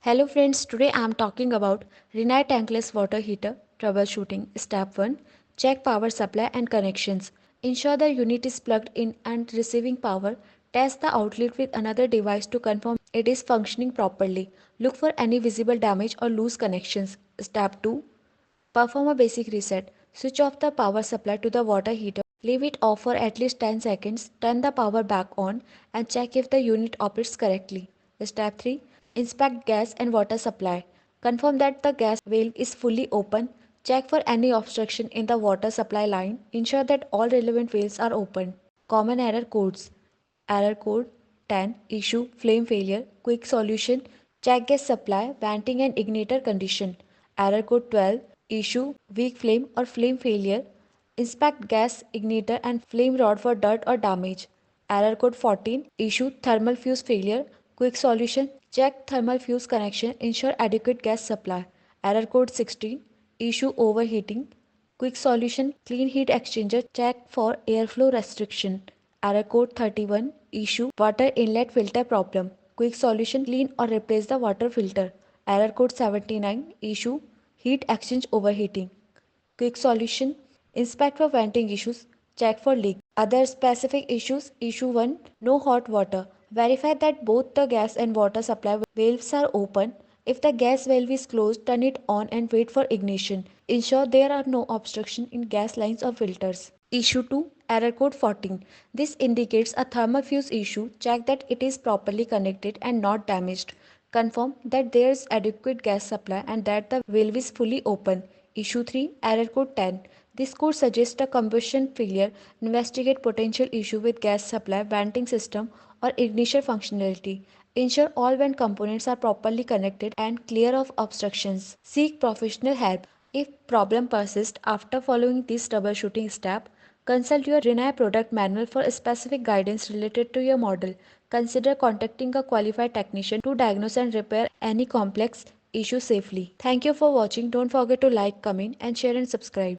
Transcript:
Hello friends, today I am talking about Rinnai tankless water heater troubleshooting. Step 1. Check power supply and connections. Ensure the unit is plugged in and receiving power. Test the outlet with another device to confirm it is functioning properly. Look for any visible damage or loose connections. Step 2. Perform a basic reset. Switch off the power supply to the water heater. Leave it off for at least 10 seconds. Turn the power back on and check if the unit operates correctly. Step 3. Inspect gas and water supply. Confirm that the gas valve is fully open. Check for any obstruction in the water supply line. Ensure that all relevant valves are open. Common error codes. Error code 10. Issue flame failure. Quick solution. Check gas supply, venting and igniter condition. Error code 12. Issue weak flame or flame failure. Inspect gas igniter and flame rod for dirt or damage. Error code 14. Issue thermal fuse failure. Quick solution. Check thermal fuse connection. Ensure adequate gas supply. Error code 16. Issue overheating. Quick solution. Clean heat exchanger. Check for airflow restriction. Error code 31. Issue water inlet filter problem. Quick solution. Clean or replace the water filter. Error code 79. Issue heat exchange overheating. Quick solution. Inspect for venting issues. Check for leak. Other specific issues. Issue 1. No hot water. Verify that both the gas and water supply valves are open. If the gas valve is closed, turn it on and wait for ignition. Ensure there are no obstruction in gas lines or filters. Issue 2. Error code 14. This indicates a thermal fuse issue. Check that it is properly connected and not damaged. Confirm that there is adequate gas supply and that the valve is fully open. Issue 3. Error code 10. This code suggests a combustion failure. Investigate potential issue with gas supply, venting system or ignition functionality. Ensure all vent components are properly connected and clear of obstructions. Seek professional help. If problem persists after following this troubleshooting step, consult your Rinnai product manual for specific guidance related to your model. Consider contacting a qualified technician to diagnose and repair any complex issue safely. Thank you for watching. Don't forget to like, comment and share and subscribe.